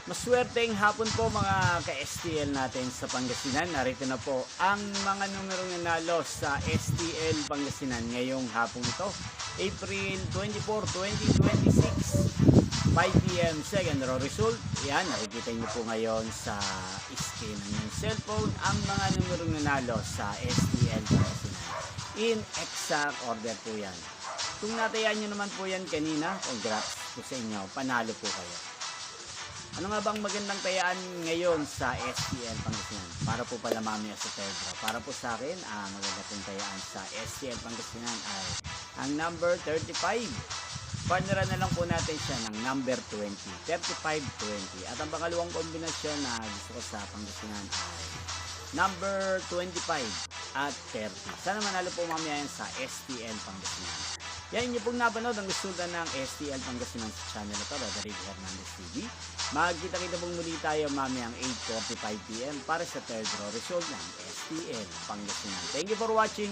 Maswerteng hapon po mga ka-STL natin sa Pangasinan. Narito na po ang mga numerong nanalo sa STL Pangasinan ngayong hapon ito. April 24, 2026, 5 p.m. second row result. Yan, nakikita niyo po ngayon sa screen ng inyong cellphone ang mga numerong nanalo sa STL Pangasinan. In exact order po yan. Kung natayaan nyo naman po yan kanina, congrats po sa inyo, panalo po kayo. Ano nga bang magandang tayaan ngayon sa STL Pangasinan? Para po pala mamaya sa Pedro. Para po sa akin, maganda pong tayaan sa STL Pangasinan ay ang number 35. Partneran na lang po natin siya ng number 20. 35-20. At ang pangalawang kombinasyon na gusto ko sa Pangasinan ay number 25 at 30. Sana manalo po mamaya yan sa STL Pangasinan. Yan yung pong napanood ang resulta ng STL Pangasinan sa channel na ito, Roderick Hernandez TV. Magkita-kita pong muli tayo mamayang 8:45 p.m. para sa third row result ng STL Pangasinan. Thank you for watching.